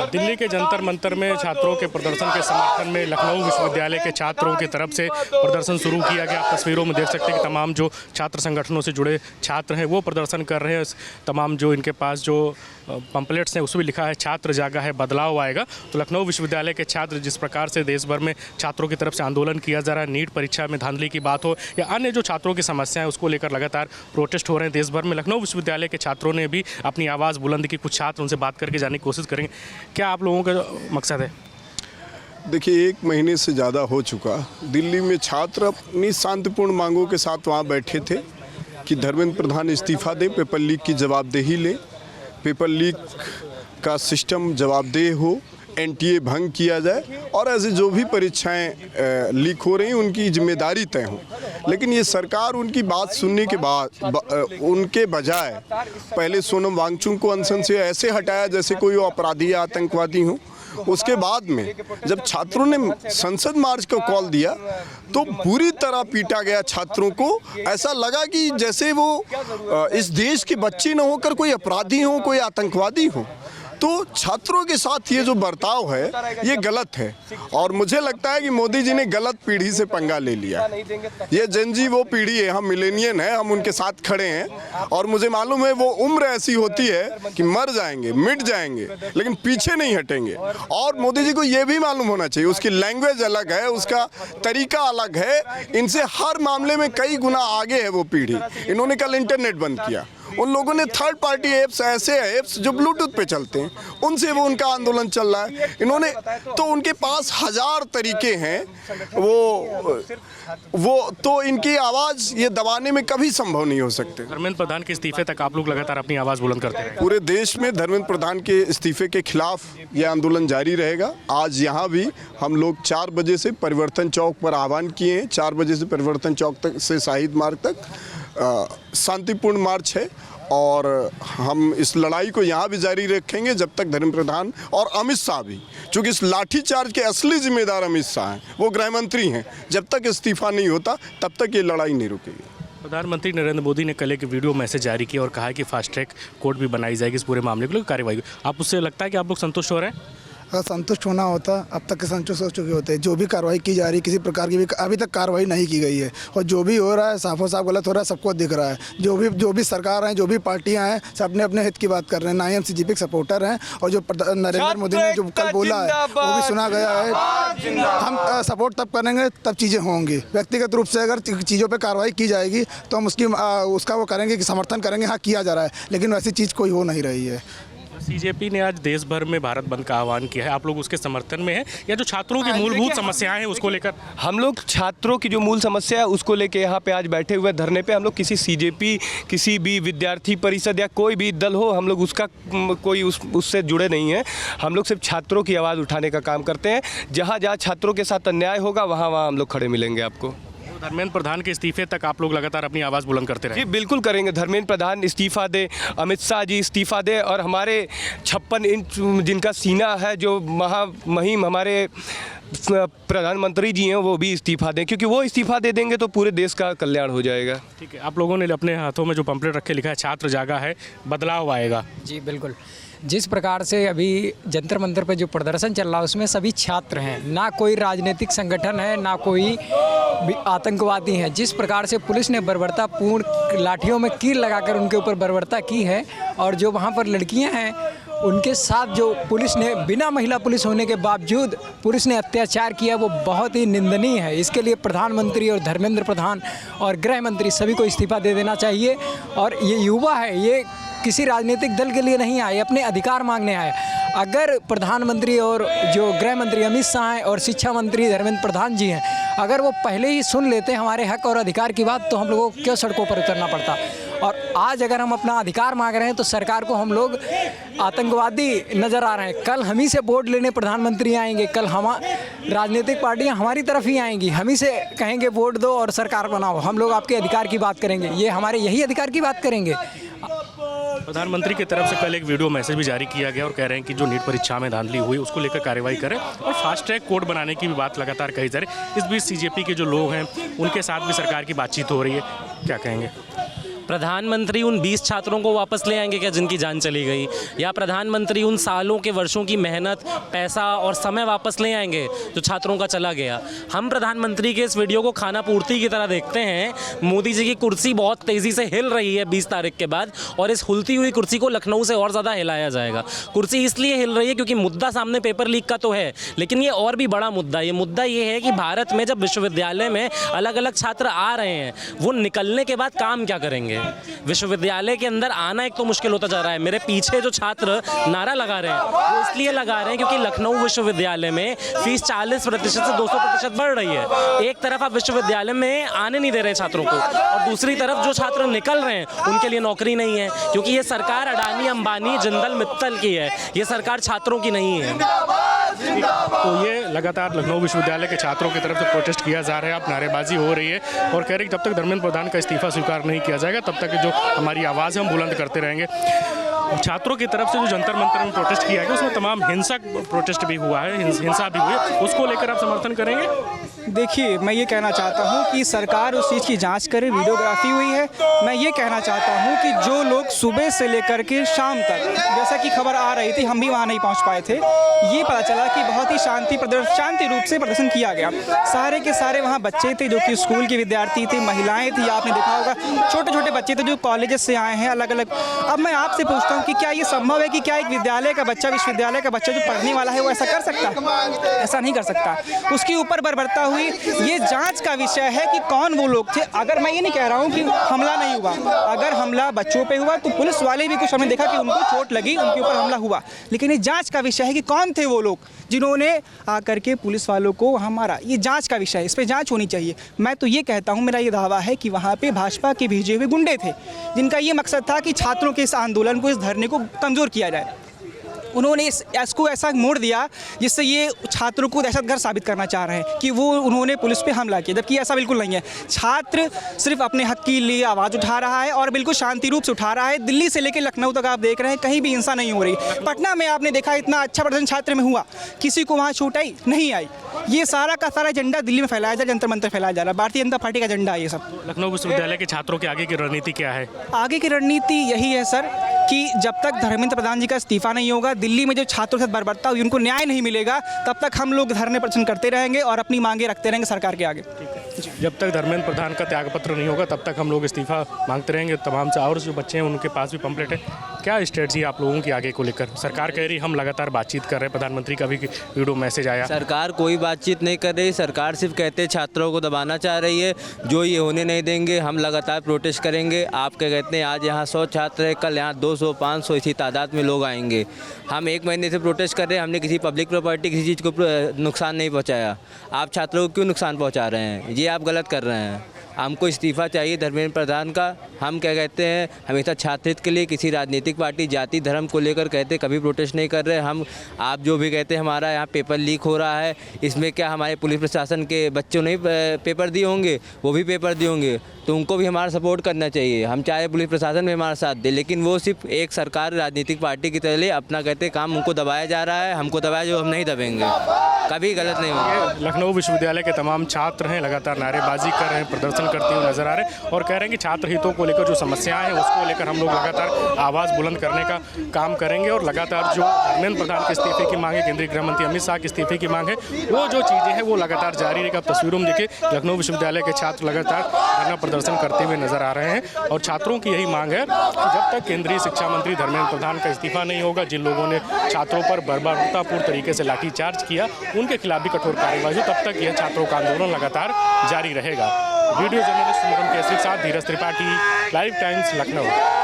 दिल्ली के जंतर मंतर में छात्रों के प्रदर्शन के समर्थन में लखनऊ विश्वविद्यालय के छात्रों की तरफ से प्रदर्शन शुरू किया गया। आप तस्वीरों में देख सकते हैं कि तमाम जो छात्र संगठनों से जुड़े छात्र हैं वो प्रदर्शन कर रहे हैं। तमाम जो इनके पास जो पंपलेट्स हैं उसमें लिखा है छात्र जागा है बदलाव आएगा। तो लखनऊ विश्वविद्यालय के छात्र जिस प्रकार से देश भर में छात्रों की तरफ से आंदोलन किया जा रहा है, नीट परीक्षा में धांधली की बात हो या अन्य जो छात्रों की समस्याएं उसको लेकर लगातार प्रोटेस्ट हो रहे हैं देश भर में। लखनऊ विश्वविद्यालय के छात्रों ने भी अपनी आवाज़ बुलंद की। कुछ छात्र उनसे बात करके जाने की कोशिश करेंगे। क्या आप लोगों का मकसद है? देखिए, 1 महीने से ज़्यादा हो चुका दिल्ली में छात्र अपनी शांतिपूर्ण मांगों के साथ वहाँ बैठे थे कि धर्मेंद्र प्रधान इस्तीफ़ा दें, पेपर लीक की जवाबदेही लें, पेपर लीक का सिस्टम जवाबदेह हो, एनटीए भंग किया जाए और ऐसे जो भी परीक्षाएं लीक हो रही हैं उनकी जिम्मेदारी तय हो। लेकिन ये सरकार उनकी बात सुनने के बाद उनके बजाय पहले सोनम वांगचुक को अनशन से ऐसे हटाया जैसे कोई अपराधी या आतंकवादी हो। उसके बाद में जब छात्रों ने संसद मार्च का कॉल दिया तो बुरी तरह पीटा गया छात्रों को। ऐसा लगा कि जैसे वो इस देश के बच्चे न होकर कोई अपराधी हो, कोई आतंकवादी हो। तो छात्रों के साथ ये जो बर्ताव है ये गलत है और मुझे लगता है कि मोदी जी ने गलत पीढ़ी से पंगा ले लिया। ये जनजी वो पीढ़ी है, हम मिलेनियन है, हम उनके साथ खड़े हैं और मुझे मालूम है वो उम्र ऐसी होती है कि मर जाएंगे, मिट जाएंगे, लेकिन पीछे नहीं हटेंगे। और मोदी जी को ये भी मालूम होना चाहिए उसकी लैंग्वेज अलग है, उसका तरीका अलग है, इनसे हर मामले में कई गुना आगे है वो पीढ़ी। इन्होंने कल इंटरनेट बंद किया, उन लोगों ने थर्ड पार्टी ऐप्स, ऐसे ऐप्स जो ब्लूटूथ पे चलते हैं उनसे वो उनका आंदोलन चल रहा है। इन्होंने तो उनके पास 1000 तरीके हैं, वो तो इनकी आवाज़ ये दबाने में कभी संभव नहीं हो सकते। धर्मेंद्र प्रधान के इस्तीफे तक आप लोग लगातार अपनी आवाज़ बुलंद करते हैं। पूरे देश में धर्मेंद्र प्रधान के इस्तीफे के खिलाफ ये आंदोलन जारी रहेगा। आज यहाँ भी हम लोग 4 बजे से परिवर्तन चौक पर आह्वान किए हैं। 4 बजे से परिवर्तन चौक तक से शहीद मार्ग तक शांतिपूर्ण मार्च है और हम इस लड़ाई को यहाँ भी जारी रखेंगे जब तक धर्मेंद्र प्रधान और अमित शाह भी, चूँकि इस लाठीचार्ज के असली जिम्मेदार अमित शाह हैं, वो गृह मंत्री हैं, जब तक इस्तीफा नहीं होता तब तक ये लड़ाई नहीं रुकेगी। प्रधानमंत्री नरेंद्र मोदी ने कल एक वीडियो मैसेज जारी किया और कहा है कि फास्ट ट्रैक कोर्ट भी बनाई जाएगी इस पूरे मामले को लेकर कार्रवाई। आप उससे लगता है कि आप लोग संतुष्ट हो रहे हैं? अगर संतुष्ट होना होता अब तक के संतुष्ट हो चुके होते। जो भी कार्रवाई की जा रही है किसी प्रकार की भी अभी तक कार्रवाई नहीं की गई है और जो भी हो रहा है साफो साफ गलत हो रहा है, सबको दिख रहा है। जो भी सरकार हैं, जो भी पार्टियां हैं, सब अपने हित की बात कर रहे हैं। ना ही हम सीजेपी के सपोर्टर हैं और जो नरेंद्र मोदी ने जो कल बोला है वो भी सुना गया है। हम सपोर्ट तब करेंगे तब चीज़ें होंगी। व्यक्तिगत रूप से अगर चीज़ों पर कार्रवाई की जाएगी तो हम उसका वो करेंगे कि समर्थन करेंगे, हाँ किया जा रहा है, लेकिन वैसी चीज़ कोई हो नहीं रही है। बीजेपी ने आज देश भर में भारत बंद का आह्वान किया है, आप लोग उसके समर्थन में हैं या जो छात्रों की मूलभूत समस्याएं हैं उसको लेकर? हम लोग छात्रों की जो मूल समस्या है उसको लेकर यहाँ पे आज बैठे हुए धरने पे। हम लोग किसी सीजेपी, किसी भी विद्यार्थी परिषद या कोई भी दल हो, हम लोग उसका कोई उससे जुड़े नहीं हैं। हम लोग सिर्फ छात्रों की आवाज़ उठाने का काम करते हैं। जहाँ जहाँ छात्रों के साथ अन्याय होगा वहाँ हम लोग खड़े मिलेंगे आपको। धर्मेंद्र प्रधान के इस्तीफे तक आप लोग लगातार अपनी आवाज़ बुलंद करते रहे? जी बिल्कुल करेंगे। धर्मेंद्र प्रधान इस्तीफ़ा दे, अमित शाह जी इस्तीफ़ा दे और हमारे 56 इंच जिनका सीना है, जो महामहिम हमारे प्रधानमंत्री जी हैं, वो भी इस्तीफ़ा दें, क्योंकि वो इस्तीफ़ा दे देंगे तो पूरे देश का कल्याण हो जाएगा। ठीक है, आप लोगों ने अपने हाथों में जो पंपलेट रखे लिखा है छात्र जागा है बदलाव आएगा। जी बिल्कुल। जिस प्रकार से अभी जंतर मंतर पर जो प्रदर्शन चल रहा है उसमें सभी छात्र हैं, ना कोई राजनीतिक संगठन है, ना कोई आतंकवादी हैं। जिस प्रकार से पुलिस ने बर्बरतापूर्ण लाठियों में कील लगाकर उनके ऊपर बर्बरता की है और जो वहाँ पर लड़कियाँ हैं उनके साथ जो पुलिस ने बिना महिला पुलिस होने के बावजूद पुलिस ने अत्याचार किया, वो बहुत ही निंदनीय है। इसके लिए प्रधानमंत्री और धर्मेंद्र प्रधान और गृह मंत्री सभी को इस्तीफा दे देना चाहिए। और ये युवा है, ये किसी राजनीतिक दल के लिए नहीं आए, अपने अधिकार मांगने आए। अगर प्रधानमंत्री और जो गृह मंत्री अमित शाह हैं और शिक्षा मंत्री धर्मेंद्र प्रधान जी हैं, अगर वो पहले ही सुन लेते हमारे हक और अधिकार की बात तो हम लोगों को क्यों सड़कों पर उतरना पड़ता। और आज अगर हम अपना अधिकार मांग रहे हैं तो सरकार को हम लोग आतंकवादी नज़र आ रहे हैं। कल हम ही से वोट लेने प्रधानमंत्री आएंगे, कल हम राजनीतिक पार्टियां हमारी तरफ ही आएंगी, हम ही से कहेंगे वोट दो और सरकार बनाओ। हम लोग आपके अधिकार की बात करेंगे, ये हमारे यही अधिकार की बात करेंगे। प्रधानमंत्री की तरफ से कल एक वीडियो मैसेज भी जारी किया गया और कह रहे हैं कि जो नीट परीक्षा में धांधली हुई उसको लेकर कार्रवाई करें और फास्ट ट्रैक कोर्ट बनाने की भी बात लगातार कही जा रही है। इस बीच सीजेपी के जो लोग हैं उनके साथ भी सरकार की बातचीत हो रही है, क्या कहेंगे? प्रधानमंत्री उन 20 छात्रों को वापस ले आएंगे क्या जिनकी जान चली गई, या प्रधानमंत्री उन सालों के वर्षों की मेहनत, पैसा और समय वापस ले आएंगे जो छात्रों का चला गया। हम प्रधानमंत्री के इस वीडियो को खाना पूर्ति की तरह देखते हैं। मोदी जी की कुर्सी बहुत तेज़ी से हिल रही है 20 तारीख के बाद, और इस हिलती हुई कुर्सी को लखनऊ से और ज़्यादा हिलाया जाएगा। कुर्सी इसलिए हिल रही है क्योंकि मुद्दा सामने पेपर लीक का तो है, लेकिन ये और भी बड़ा मुद्दा ये है कि भारत में जब विश्वविद्यालय में अलग अलग छात्र आ रहे हैं, वो निकलने के बाद काम क्या करेंगे। विश्वविद्यालय के अंदर आना एक तो मुश्किल होता जा रहा है। मेरे पीछे जो छात्र नारा लगा रहे हैं वो इसलिए लगा रहे हैं क्योंकि लखनऊ विश्वविद्यालय में फीस 40% से 200% बढ़ रही है। एक तरफ आप विश्वविद्यालय में आने नहीं दे रहे छात्रों को, और दूसरी तरफ जो छात्र निकल रहे हैं उनके लिए नौकरी नहीं है, क्योंकि ये सरकार अडानी, अंबानी, जिंदल, मित्तल की है, ये सरकार छात्रों की नहीं है। तो ये लगातार लखनऊ विश्वविद्यालय के छात्रों की तरफ से प्रोटेस्ट किया जा रहा है, अब नारेबाजी हो रही है और कह रहे हैं कि जब तक धर्मेंद्र प्रधान का इस्तीफा स्वीकार नहीं किया जाएगा तब तक जो हमारी आवाज़ है हम बुलंद करते रहेंगे। छात्रों की तरफ से जो जंतर मंतर में प्रोटेस्ट किया गया उसमें तमाम हिंसक प्रोटेस्ट भी हुआ है, हिंसा भी हुई है, उसको लेकर आप समर्थन करेंगे? देखिए, मैं ये कहना चाहता हूँ कि सरकार उस चीज़ की जांच करे। वीडियोग्राफी हुई है। मैं ये कहना चाहता हूँ कि जो लोग सुबह से लेकर के शाम तक, जैसा कि खबर आ रही थी, हम भी वहाँ नहीं पहुँच पाए थे, ये पता चला कि बहुत ही शांति रूप से प्रदर्शन किया गया। सारे के सारे वहाँ बच्चे थे जो कि स्कूल के विद्यार्थी थे, महिलाएँ थी, आपने देखा होगा, छोटे छोटे बच्चे थे जो कॉलेजेस से आए हैं अलग अलग। अब मैं आपसे पूछता हूँ कि क्या ये संभव है कि क्या एक विद्यालय का बच्चा, विश्वविद्यालय का बच्चा जो पढ़ने वाला है वो ऐसा कर सकता है? ऐसा नहीं कर सकता। उसके ऊपर बर्बरता हुई। ये जांच का विषय है कि कौन वो लोग थे। अगर मैं ये नहीं कह रहा हूँ कि हमला नहीं हुआ, अगर हमला बच्चों पे हुआ तो पुलिस वाले भी कुछ हमने देखा कि उनको चोट लगी, उनके ऊपर हमला हुआ, लेकिन ये जांच का विषय है कि कौन थे वो लोग जिन्होंने आकर के पुलिस वालों को वहाँ मारा। ये जांच का विषय है, इस पर जांच होनी चाहिए। मैं तो ये कहता हूँ, मेरा ये दावा है कि वहाँ पे भाजपा के भेजे हुए गुंडे थे जिनका ये मकसद था कि छात्रों के इस आंदोलन को, इस धरने को कमज़ोर किया जाए। उन्होंने इसको ऐसा मोड़ दिया जिससे ये छात्रों को दहशतगर्द साबित करना चाह रहे हैं कि वो उन्होंने पुलिस पे हमला किया, जबकि ऐसा बिल्कुल नहीं है। छात्र सिर्फ अपने हक के लिए आवाज़ उठा रहा है और बिल्कुल शांति रूप से उठा रहा है। दिल्ली से लेकर लखनऊ तक आप देख रहे हैं, कहीं भी हिंसा नहीं हो रही। पटना में आपने देखा इतना अच्छा प्रदर्शन छात्र में हुआ, किसी को वहाँ छूट आई नहीं आई। ये सारा का सारा एजेंडा दिल्ली में फैलाया जा रहा है, जंतर मंतर फैलाया जा रहा है। भारतीय जनता पार्टी का एजेंडा है ये सब। लखनऊ विश्वविद्यालय के छात्रों की आगे की रणनीति क्या है? आगे की रणनीति यही है सर कि जब तक धर्मेंद्र प्रधान जी का इस्तीफा नहीं होगा, दिल्ली में जो छात्रों के साथ बर्बरता हुई उनको न्याय नहीं मिलेगा, तब तक हम लोग धरने प्रदर्शन करते रहेंगे और अपनी मांगे रखते रहेंगे सरकार के आगे। जब तक धर्मेंद्र प्रधान का त्यागपत्र नहीं होगा तब तक हम लोग इस्तीफा मांगते रहेंगे तमाम से। और जो बच्चे हैं उनके पास भी पंपलेट है। क्या स्ट्रेटजी आप लोगों की आगे को लेकर? सरकार कह रही हम लगातार बातचीत कर रहे हैं, प्रधानमंत्री का भी वीडियो मैसेज आया। सरकार कोई बातचीत नहीं कर रही, सरकार सिर्फ कहते छात्रों को दबाना चाह रही है, जो ये होने नहीं देंगे। हम लगातार प्रोटेस्ट करेंगे। आप क्या कहते हैं, आज यहाँ 100 छात्र है, कल यहाँ 200, 500 इसी तादाद में लोग आएंगे। हम 1 महीने से प्रोटेस्ट कर रहे हैं, हमने किसी पब्लिक प्रॉपर्टी, किसी चीज़ को नुकसान नहीं पहुँचाया। आप छात्रों को क्यों नुकसान पहुँचा रहे हैं? ये आप गलत कर रहे हैं। हमको इस्तीफा चाहिए धर्मेंद्र प्रधान का। हम क्या कहते हैं, हमेशा छात्र हित के लिए किसी राजनीतिक पार्टी, जाति, धर्म को लेकर कहते कभी प्रोटेस्ट नहीं कर रहे हम। आप जो भी कहते हैं हमारा यहाँ पेपर लीक हो रहा है, इसमें क्या हमारे पुलिस प्रशासन के बच्चों ने पेपर दिए होंगे, वो भी पेपर दिए होंगे, तो उनको भी हमारा सपोर्ट करना चाहिए। हम चाहे पुलिस प्रशासन भी हमारा साथ दे, लेकिन वो सिर्फ एक सरकार, राजनीतिक पार्टी की तरह अपना कहते काम उनको दबाया जा रहा है। हमको दबाया जो हम नहीं दबेंगे, कभी गलत नहीं होगा। लखनऊ विश्वविद्यालय के तमाम छात्र हैं, लगातार नारेबाजी कर रहे हैं, प्रदर्शन करते हुए नजर आ रहे हैं और कह रहे हैं कि छात्र हितों को लेकर जो समस्याएं हैं उसको लेकर हम लोग लगातार आवाज़ बुलंद करने का काम करेंगे। और लगातार जो धर्मेंद्र प्रधान के इस्तीफे की मांग है, केंद्रीय गृह मंत्री अमित शाह के इस्तीफे की मांग है, वो जो चीज़ें हैं वो लगातार जारी रहेगी। आप तस्वीरों में देखिए, लखनऊ विश्वविद्यालय के छात्र लगातार धरना प्रदर्शन करते हुए नजर आ रहे हैं और छात्रों की यही मांग है कि जब तक केंद्रीय शिक्षा मंत्री धर्मेंद्र प्रधान का इस्तीफा नहीं होगा, जिन लोगों ने छात्रों पर बर्बरतापूर्ण तरीके से लाठीचार्ज किया, उनके खिलाफ भी कठोर कार्रवाई हो, तब तक यह छात्रों का आंदोलन लगातार जारी रहेगा। वीडियो जर्नलिस्ट सुमरम केसरी के साथ धीरज त्रिपाठी, लाइव टाइम्स, लखनऊ।